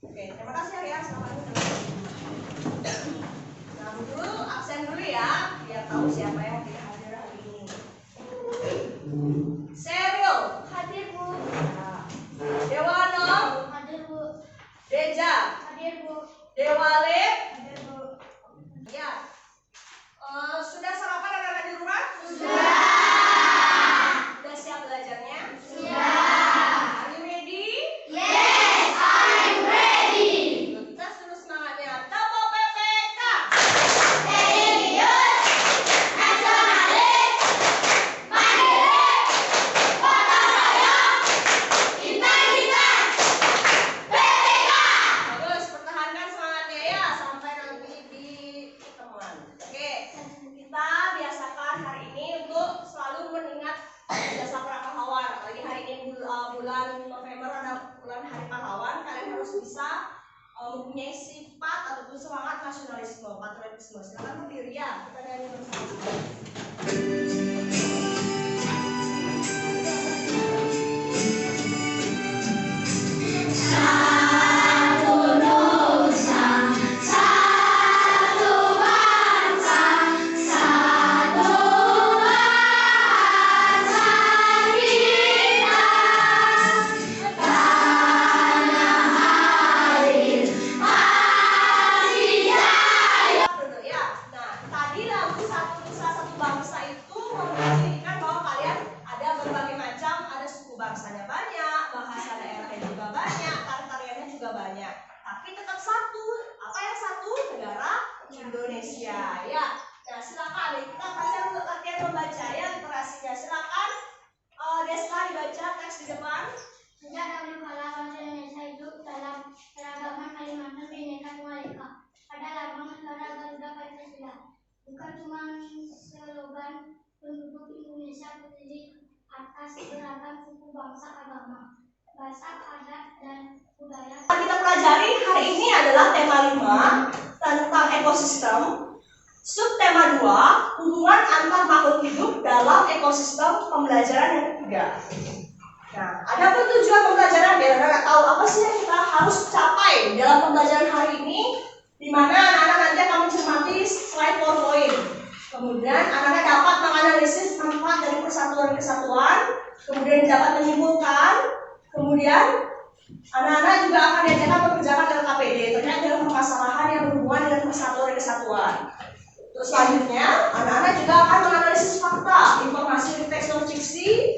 Oke, terima kasih ya. Nah, dulu absen dulu ya, biar tahu siapa yang tidak hadir hari ini. Serial hadir Bu. Dewano Hadir Bu. Deja Hadir Bu. Dewale Hadir Bu. ya. Sudah sarapan anak-anak di rumah? Sudah. Sudah siap belajarnya? Sudah. Are you ready? Yes, I'm ready. Kita suruh semangatnya. Double PPK. Religius, nasionalis, mandiri, gotong royong, integritas, PPK. Bagus, pertahankan semangatnya ya sampai nanti di pertemuan. Oke, kita biasakan hari ini untuk selalu mengingat jasa para pahlawan. Apalagi hari ini bulan November ada bulan Hari Pahlawan. Kalian harus bisa mempunyai sifat ataupun semangat nasionalisme, patriotisme. Silakan berdiri ya. Kita nyanyi bersama. Ya. Nah, tadi lagu satu nusa satu bangsa itu memposisikan bahwa kalian ada berbagai macam, ada suku bangsanya banyak, bahasa daerahnya juga banyak, tarian-tariannya juga banyak. Tapi tetap satu. Apa yang satu? Negara Indonesia. Ya. Nah, silakan kita baca dulu latihan membaca ya literasinya. Silakan Desla dibaca teks di depan. Sejak dahulu kala bangsa Indonesia hidup dalam keragaman Kalimantan Bhinneka Tunggal Ika. Pada lambang negara Garuda Pancasila. Bukan cuma slogan penduduk Indonesia terdiri atas beragam suku bangsa agama, bahasa, adat, dan budaya. Yang kita pelajari hari ini adalah tema 5 tentang ekosistem. Subtema 2, hubungan antar makhluk hidup dalam ekosistem pembelajaran yang ketiga. Nah, ada pun tujuan pembelajaran biar anak tahu apa sih yang kita harus capai dalam pembelajaran hari ini, di mana anak-anak nanti akan mencermati slide PowerPoint. Kemudian anak-anak dapat menganalisis manfaat dari persatuan kesatuan, kemudian dapat menyimpulkan, kemudian anak-anak juga akan diajarkan mengerjakan LKPD terkait dengan permasalahan yang berhubungan dengan persatuan dan kesatuan. Terus selanjutnya, anak-anak juga akan menganalisis fakta, informasi dari teks non fiksi,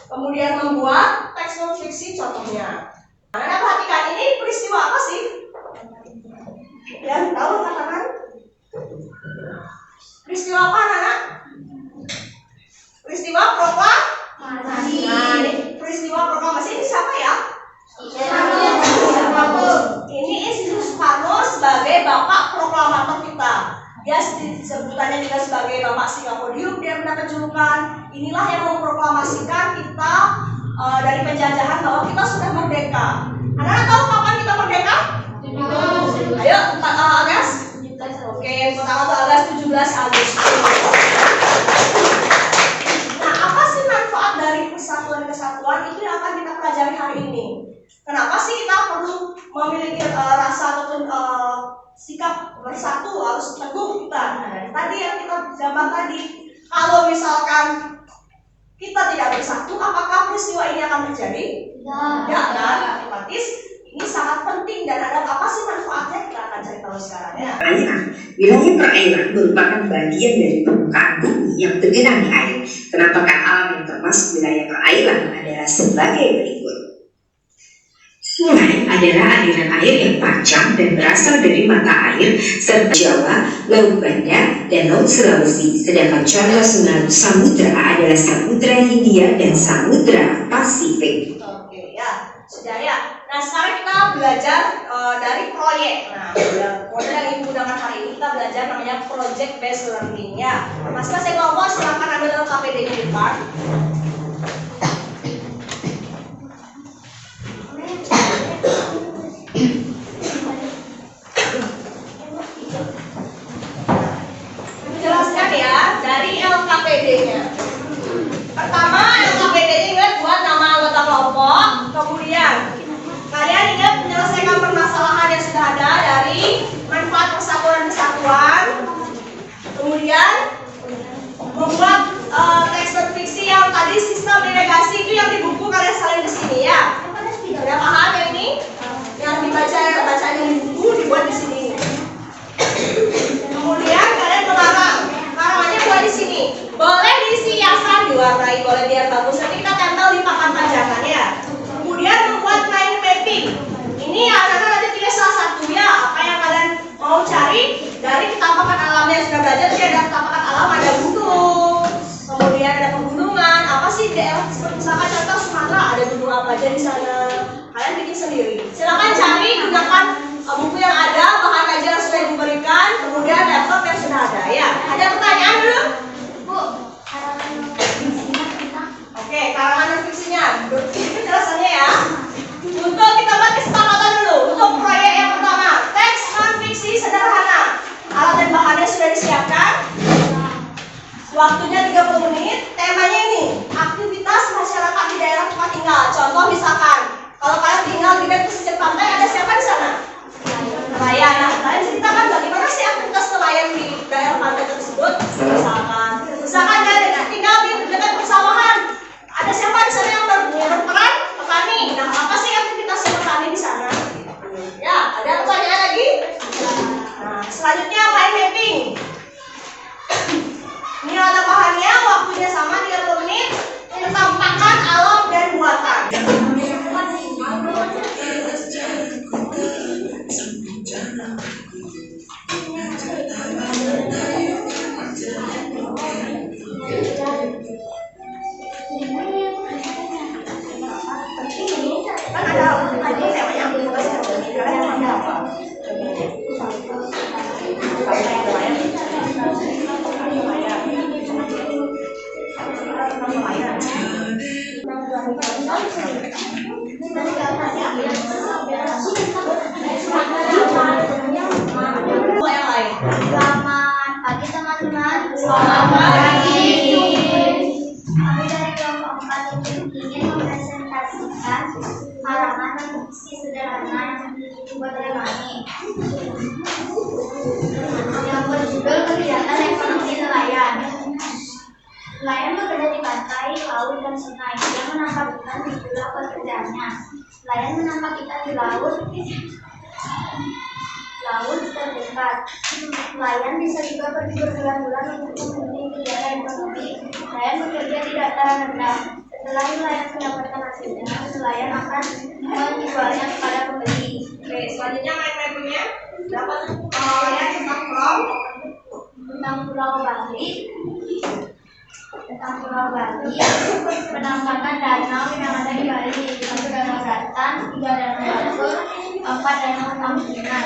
kemudian membuat teks non fiksi contohnya. Anak-anak perhatikan ini peristiwa apa sih? Yang tahu katakan? Peristiwa apa anak-anak? Peristiwa proklamasi. Nah, ini peristiwa proklamasi ini siapa ya? Ini Insinyur Soekarno sebagai bapak proklamator kita. Dia sebutannya juga sebagai bapak Singapodium. Dia mendapat julukan. Inilah yang memproklamasikan kita dari penjajahan bahwa kita sudah merdeka. Anak-anak tahu kapan kita merdeka? Ayo, 4 Agustus. Oke, pertama tuh Agustus 17 Agustus. Nah, apa sih manfaat dari persatuan kesatuan itu yang akan kita pelajari hari ini? Kenapa sih kita perlu memiliki rasa ataupun sikap bersatu harus teguh kita? Nah, dari tadi yang kita gambar tadi, kalau misalkan kita tidak bersatu, apakah peristiwa ini akan terjadi? Tidak kan? Otomatis ini sangat penting dan ada apa sih manfaatnya kita akan cari tahu sekarang ya. Perairan. Wilayah perairan merupakan bagian dari permukaan bumi yang tergenangi air. Penampakan alam yang termasuk wilayah perairan adalah sebagai berikut. Sungai adalah aliran air yang panjang dan berasal dari mata air serta Jawa, Laut Banda, dan Laut Sulawesi. Sedangkan contoh samudra adalah Samudra Hindia dan Samudra Pasifik. Oke ya, sudah ya. Nah, sekarang kita belajar dari proyek. Nah, model yang ibu gunakan hari ini kita belajar namanya project based learning ya. Masing-masing kelompok silakan ambil LKPD-nya di depan. Jelaskan ya dari LKPD-nya. Pertama, LKPD-nya ingat buat nama anggota kelompok. pengetahuan. Kemudian membuat teks non-fiksi yang tadi sistem delegasi itu yang di buku kalian salin ke sini ya. Sudah paham ya ini? Yang dibaca bacaan yang di buku dibuat di sini. Kemudian kalian mengarang, karangannya buat di sini. Boleh diisi hiasan, diwarnai, boleh biar bagus. Nanti kita tempel di papan panjangan ya. Kemudian membuat mind mapping. Ini anak-anak nanti pilih salah satu ya. Apa yang kalian mau cari dari ketampakan alam yang sudah belajar. Jadi ada ketampakan alam, ada gunung. Kemudian ada pegunungan. Apa sih daerah seperti misalkan contoh Sumatera, ada gunung apa aja di sana. Kalian bikin sendiri. Silakan cari, gunakan buku yang ada, bahan ajar yang sudah diberikan, kemudian laptop yang sudah ada ya. Ada pertanyaan dulu? Bu, karangan non-fiksinya tentang Oke, karangan non fiksinya. Ini penjelasannya ya. Untuk kita buat kesepakatan dulu. Untuk proyek yang pertama, teks non fiksi sederhana. Alat dan bahannya sudah disiapkan. Waktunya 30 menit. Temanya ini, aktivitas masyarakat di daerah tempat tinggal. Contoh misalkan, kalau kalian tinggal di pesisir pantai, ada siapa di sana? Nelayan. Nah, kalian ceritakan bagaimana sih aktivitas nelayan di daerah pantai tersebut? Misalkan kalian tinggal di dekat persawahan, ada siapa di sana yang berperan? Petani. Nah, apa sih aktivitas petani di sana? Ya, ada pertanyaan lagi? Nah, selanjutnya mind mapping. Ini ada bahannya, waktunya sama 30 menit. Penampakan alam dan buatan. Kan ada temanya aktivitas yang kalian ada apa? Yang lain. Selamat pagi teman-teman. Selamat pagi. Kami dari kelompok 4 ingin mempresentasikan karangan non-fiksi sederhana yang dibuat oleh kami. Yang berjudul Kegiatan Ekonomi Nelayan. Nelayan bekerja di pantai, laut, dan sungai. Dia menangkap ikan di pulau pekerjaannya. Nelayan menangkap ikan di laut terdekat. Nelayan bisa juga pergi berbulan-bulan untuk memenuhi kegiatan ekonomi. Nelayan bekerja di dataran rendah. Setelah nelayan mendapatkan hasilnya, nelayan akan menjualnya kepada pembeli. Oke, selanjutnya mind mappingnya dapat penilaian tentang pulau. Tentang Pulau Bali, penampakan danau yang ada di Bali, 1 danau Ratan, 3 danau Batur, 4 danau Tambunan.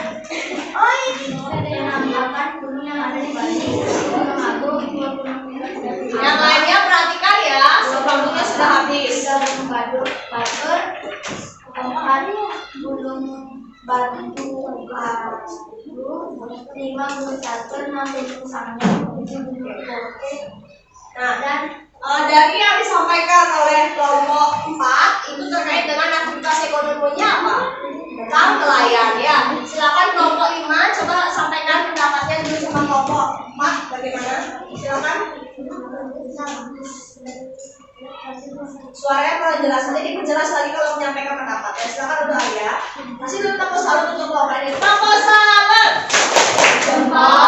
Penampakan gunung yang ada di Bali, Gunung Agung, 2 gunung Yang lainnya perhatikan ya, waktunya sudah habis. 3 gunung Batur, 4 gunung Batu, 5 gunung Catur, 6 gunung Sangnya, 7 gunung Koke. Nah, Dan dari yang disampaikan oleh kelompok 4 itu terkait dengan aktivitas ekonominya apa? Tentang nelayan ya. Silakan kelompok 5 coba sampaikan pendapatnya dulu sama kelompok 4 bagaimana? Silakan. Suaranya kurang jelas, nanti diperjelas lagi kalau menyampaikan pendapat ya. Silakan dulu Alia. Masih dulu tepuk salut untuk kelompok ini. Tepuk salut. Jempol.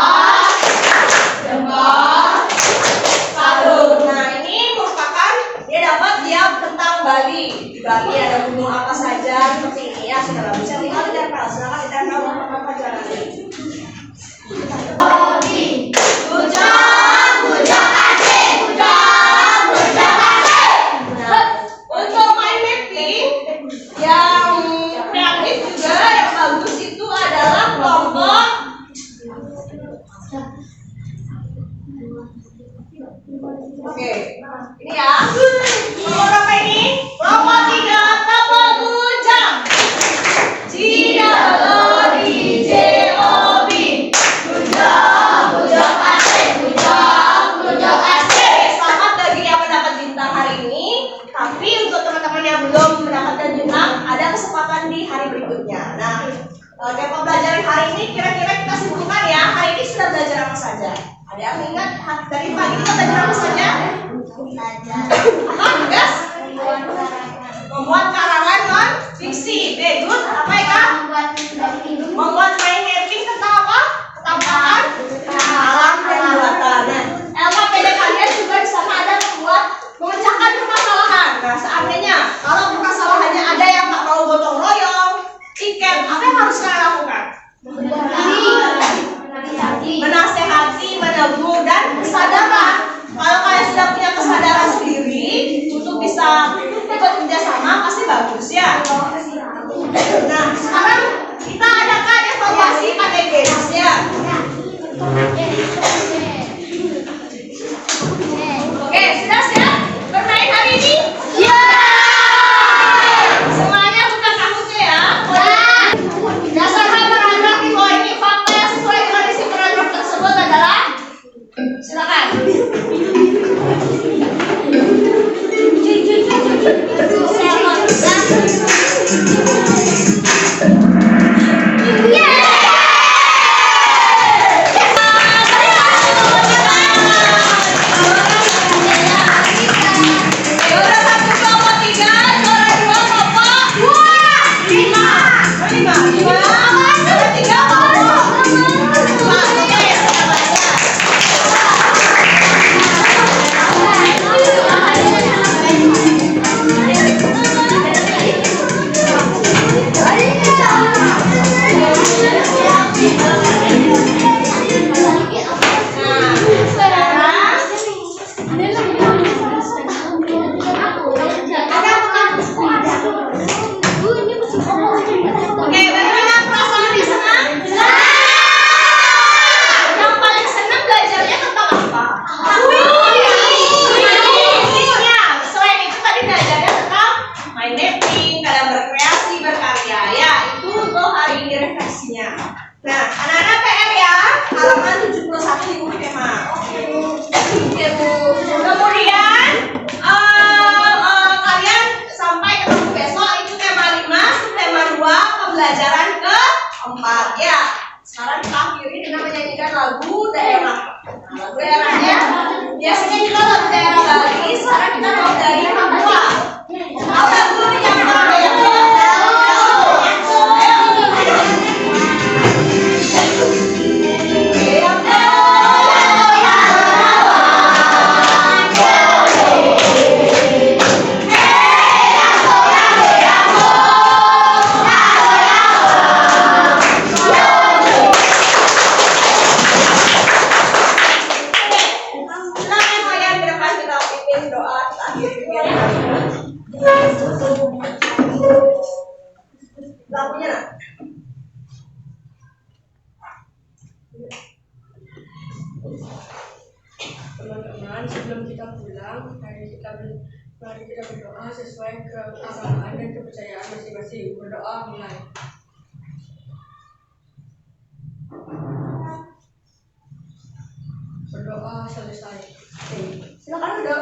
Salut. Nah, ini merupakan dia dapat dia tentang Bali. Di Bali ada gunung apa saja seperti ini ya. Sudah bisa tinggal ditempel. Silakan ditempel di papan panjangan ini. Untuk mind mapping yang kreatif juga yang bagus itu adalah kelompok Oke, ini ya. Kelompok berapa ini? Kelompok 3, tepuk bujang. GWOB. Bujang asik. Selamat bagi yang mendapat bintang hari ini. Tapi untuk teman-teman yang belum mendapatkan bintang, ada kesempatan di hari berikutnya. Nah, tempo pelajaran hari ini kira-kira kita simpulkan ya. Hari ini sudah Sekarang kita akhiri dengan menyanyikan lagu daerah. Nah, lagu daerahnya biasanya kita lagu daerah Bali, sekarang kita mau dari Papua. Tahu lagu yang mana yang lagunya nak? Teman-teman, sebelum kita pulang, mari kita berdoa sesuai keagamaan dan kepercayaan masing-masing. Berdoa mulai. Berdoa selesai. Silakan duduk.